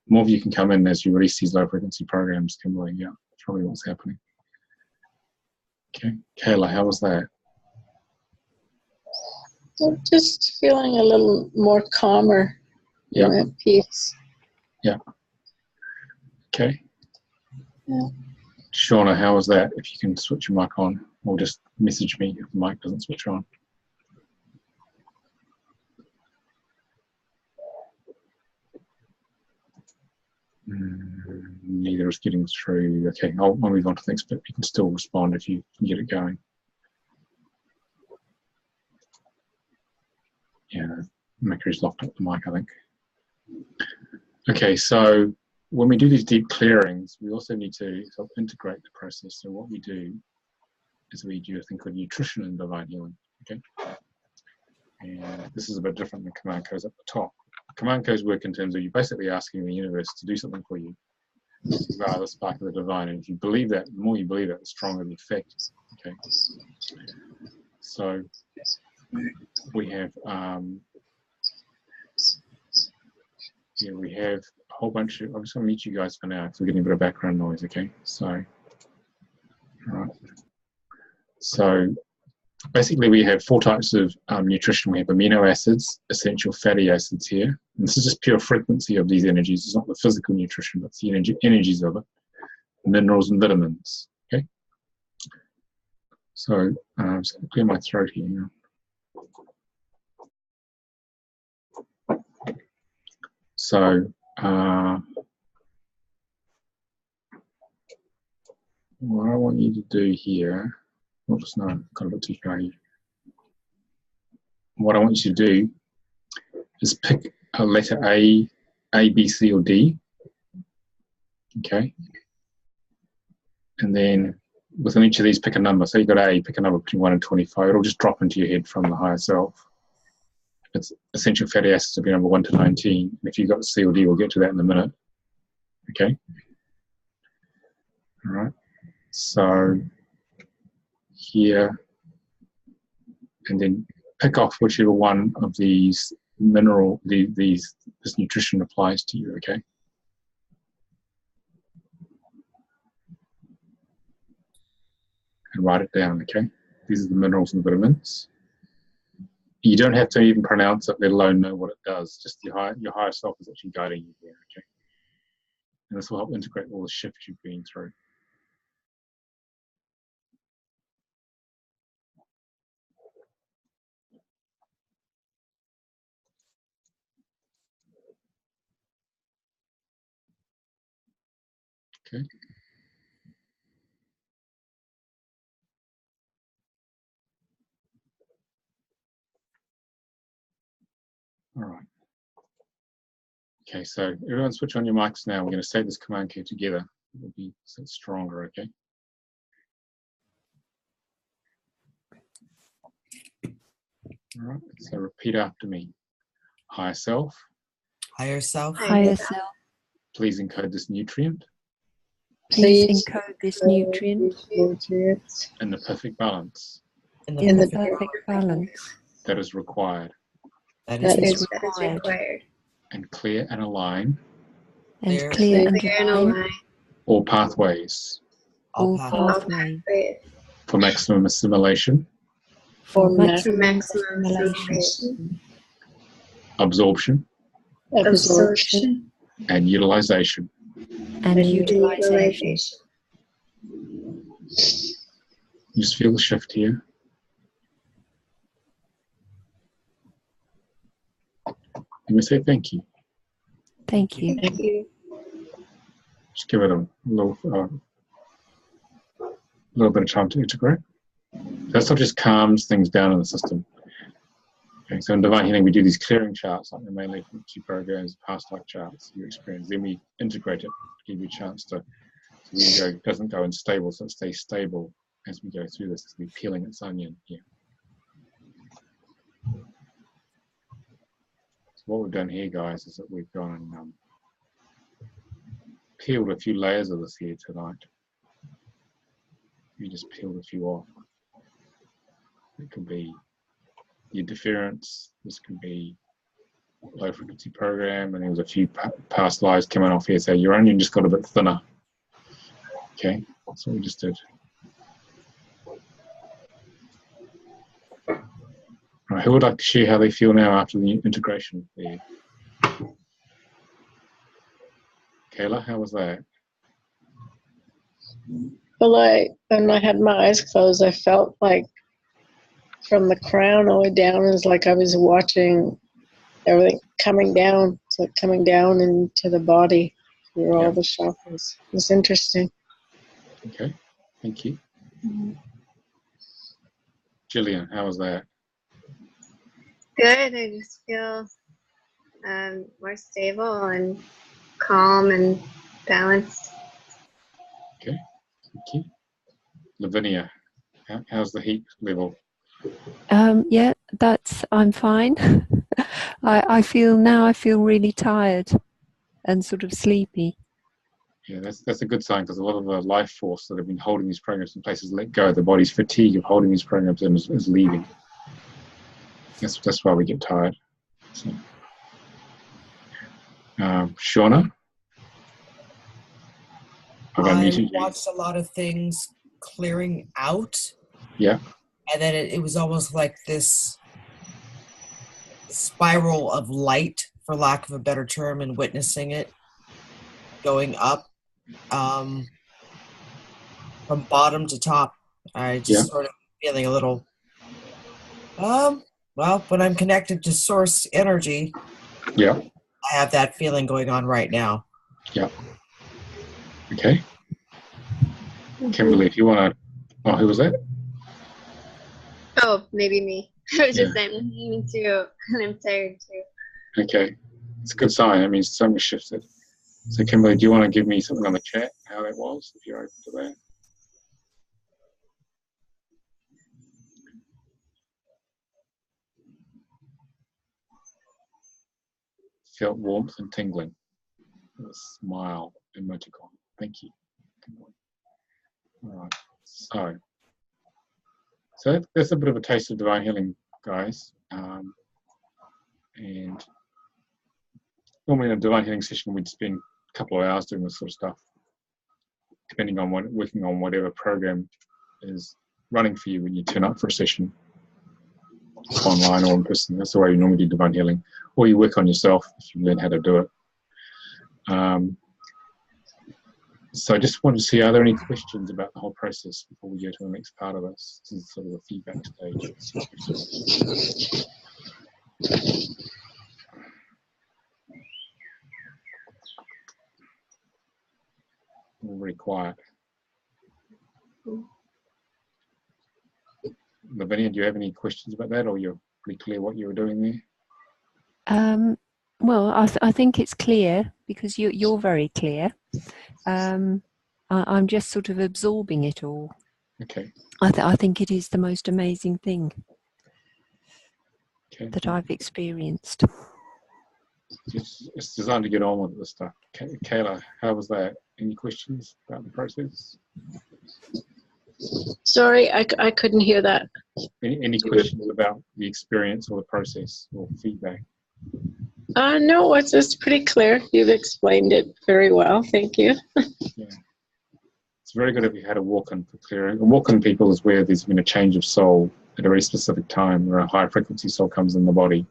More of you can come in as you release these low frequency programs, Kimberly. Yeah, that's probably what's happening. Okay. Kayla, how was that? I'm just feeling a little more calmer. Yeah. At peace. Yeah. Okay. Yeah. Shauna, how was that? If you can switch your mic on, or just message me if the mic doesn't switch on. Neither is getting through. Okay, I'll move on to things, but you can still respond if you can get it going. Yeah, Mercury's locked up the mic, I think. Okay, so when we do these deep clearings, we also need to help integrate the process. So what we do is we do a thing called nutrition and divine healing. Okay, and this is a bit different than command codes at the top. Command codes work in terms of you basically asking the universe to do something for you via the spark of the divine. And if you believe that, the more you believe that, the stronger the effect. Okay, so we have yeah, we have a whole bunch of. I'm just going to mute you guys for now because we're getting a bit of background noise. Okay, so all right, so basically we have 4 types of nutrition. We have amino acids, essential fatty acids here. And this is just pure frequency of these energies. It's not the physical nutrition, but it's the energies of it. Minerals and vitamins. Okay. So I'm just going to clear my throat here now. So what I want you to do here, oops, no, got a bit too far here. What I want you to do is pick a letter A, B, C, or D. Okay. And then within each of these, pick a number. So you've got A, pick a number between 1 and 25. It'll just drop into your head from the higher self. If it's essential fatty acids, will be number 1 to 19. And if you've got C or D, we'll get to that in a minute. Okay. All right. So here, and then pick off whichever one of these this nutrition applies to you. Okay. And write it down. Okay. These are the minerals and vitamins. You don't have to even pronounce it, let alone know what it does. Just your higher self is actually guiding you here. Okay. And this will help integrate all the shifts you've been through. Okay. All right. Okay, so everyone switch on your mics now. We're going to say this command code together. It will be stronger, okay? All right, so repeat after me. Higher self. Higher self. Higher self, Please encode this nutrient please encode this nutrient in the perfect balance in the perfect balance that is required, That that is is required, and clear and align and clear and Clear and align align all pathways all path- all pathways pathways for maximum assimilation, for For maximum maximum assimilation, assimilation, absorption, absorption, and utilization. and and utilization. Just feel the shift here. Let me say thank you. Thank you. Thank you. Just give it a little bit of time to integrate. That's what just calms things down in the system. Okay, so in divine healing, we do these clearing charts, like the mainly frequency programs, past life charts, your experience. Then we integrate it, give you a chance to, so the ego doesn't go unstable, so it stays stable as we go through this, as we're peeling its onion here. So what we've done here, guys, is that we've gone and peeled a few layers of this here tonight. We just peeled a few off. It could be the interference, this could be low frequency program, and there was a few past lives coming off here, so your onion just got a bit thinner. Okay, that's what we just did. Right, who would like to share how they feel now after the integration there? Kayla, how was that? Well, when I had my eyes closed, I felt like from the crown all the way down, it was like I was watching everything coming down, so coming down into the body through all the chakras. It's interesting. Okay, thank you. Jillian, how was that? Good. I just feel more stable and calm and balanced. Okay, thank you. Lavinia, how's the heat level? Yeah, I'm fine. I feel really tired and sort of sleepy. Yeah, that's a good sign, because a lot of the life force that have been holding these programs in place has let go. The body's fatigue of holding these programs in is leaving. That's why we get tired. So, Shauna? I watched a lot of things clearing out. Yeah. And then it was almost like this spiral of light, for lack of a better term, and witnessing it going up from bottom to top. I just sort of feeling a little, well, when I'm connected to source energy, yeah, I have that feeling going on right now. Yeah. Okay. Kimberly, if you want to, who was that? Oh, maybe me. I was just saying, me too. I'm tired too. Okay. It's a good sign. That means something shifted. So, Kimberly, do you want to give me something on the chat, how that was, if you're open to that? Felt warmth and tingling. A smile emoticon. Thank you. All right. So that's a bit of a taste of divine healing, guys. And normally in a divine healing session, we'd spend a couple of hours doing this sort of stuff, depending on working on whatever program is running for you when you turn up for a session, online or in person. That's the way we normally do divine healing. Or you work on yourself if you learn how to do it. So I just wanted to see, are there any questions about the whole process before we go to the next part of this? This is sort of a feedback stage. All very quiet. Lavinia, do you have any questions about that, or you're pretty clear what you were doing there? Well, I think it's clear, because you're very clear. I'm just sort of absorbing it all. Okay. I think it is the most amazing thing that I've experienced. It's designed to get on with this stuff. Kayla, how was that? Any questions about the process? Sorry, I couldn't hear that. Any questions about the experience or the process or feedback? No, it's pretty clear. You've explained it very well. Thank you. Yeah. It's very good if you had a walk-in for clearing. A walk-in people is where there's been a change of soul at a very specific time, where a high frequency soul comes in the body.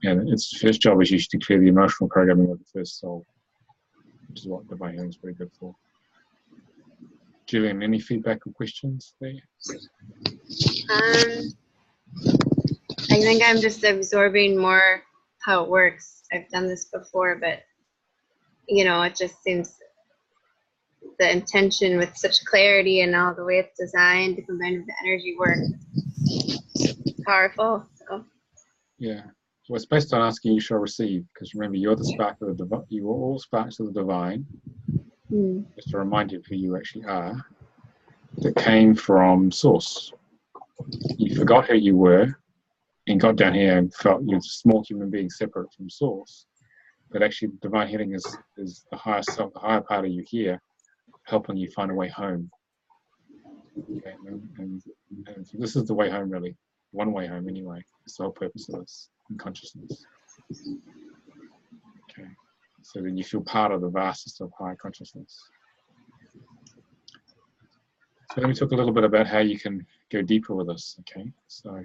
And its first job is usually to clear the emotional programming of the first soul, which is what divine healing is very good for. Julian, any feedback or questions there? I think I'm just absorbing more how it works. I've done this before, but it just seems the intention with such clarity and all the way it's designed to combine with the energy work. It's powerful. So. Yeah. Well, it's based on asking you shall receive, because remember, you're the spark of the divine. You are all sparks of the divine. Just to remind you of who you actually are, that came from source. You forgot who you were and got down here and felt you're a small human being separate from source. But actually, divine healing is the higher self, the higher part of you here, helping you find a way home. Okay, and so this is the way home, really. One way home, anyway. It's the whole purpose of this in consciousness. Okay, so then you feel part of the vastness of higher consciousness. So let me talk a little bit about how you can go deeper with this. Okay, so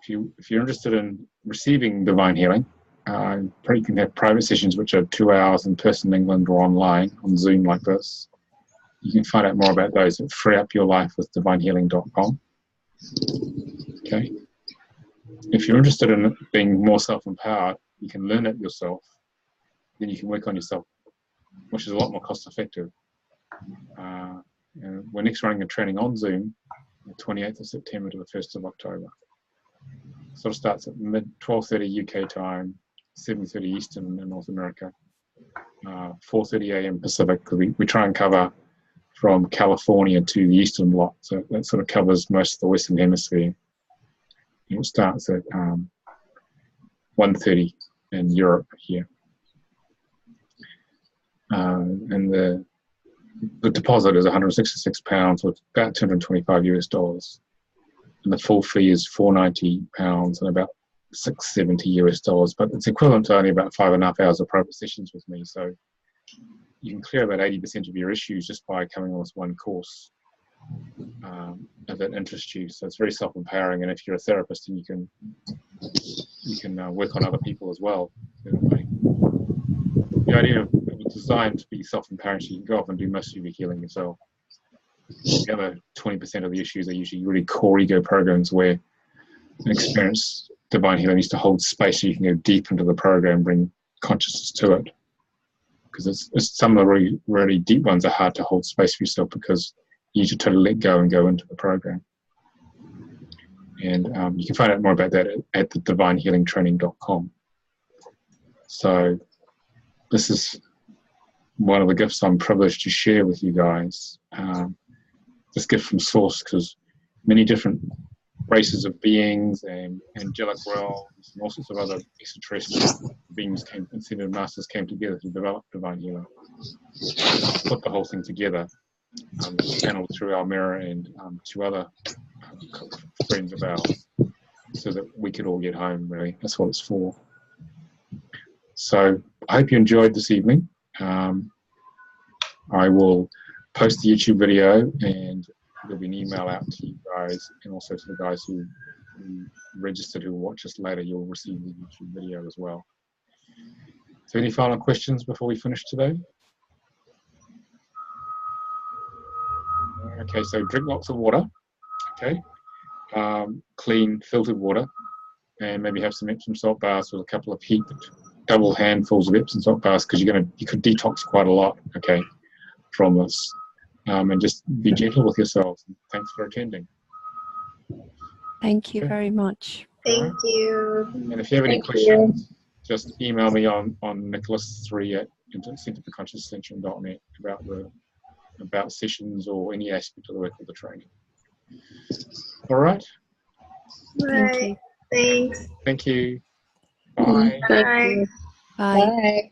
if you're interested in receiving divine healing, you can have private sessions which are 2 hours in person in England or online on Zoom like this. You can find out more about those at freeupyourlifewithdivinehealing.com. Okay. If you're interested in being more self-empowered, you can learn it yourself. Then you can work on yourself, which is a lot more cost-effective. We're next running a training on Zoom, the 28th of September to the 1st of October. Sort of starts at mid 12:30 UK time, 7:30 Eastern in North America, 4:30 a.m. Pacific. We try and cover from California to the Eastern Bloc, so that sort of covers most of the Western Hemisphere. It starts at 1:30 in Europe here. And the deposit is £166 with about $225 and the full fee is £490 and about $670 but it's equivalent to only about 5.5 hours of private sessions with me, so you can clear about 80% of your issues just by coming on this one course that interests you. So it's very self-empowering, and if you're a therapist, then you can work on other people as well. The idea of it was designed to be self-empowering, so you can go off and do most of your healing yourself. The other 20% of the issues are usually really core ego programs where an experienced divine healer needs to hold space so you can go deep into the program, bring consciousness to it. Because it's some of the really deep ones are hard to hold space for yourself because you need to totally let go and go into the program. And you can find out more about that at the divinehealingtraining.com. So this is one of the gifts I'm privileged to share with you guys. This gift from Source, because many different races of beings and angelic realms and all sorts of other extraterrestrial beings ascended masters came together to develop Divine Healer. Put the whole thing together, channeled through our mirror and two other friends of ours, so that we could all get home, really. That's what it's for. So I hope you enjoyed this evening. I will post the YouTube video and there'll be an email out to you guys and also to the guys who registered who will watch us later. You'll receive the YouTube video as well. So any final questions before we finish today? Okay, so drink lots of water, okay? Clean, filtered water, and maybe have some Epsom salt baths with a couple of double handfuls of Epsom salt baths, because you could detox quite a lot, okay, from this. And just be gentle with yourselves. Thanks for attending. Thank you very much. Thank you. And if you have any questions, just email me on nicholas3@centerforconsciousascension.net about sessions or any aspect of the work of the training. All right. Right. Thanks. Thank you. Bye. Thank you. Bye. Bye.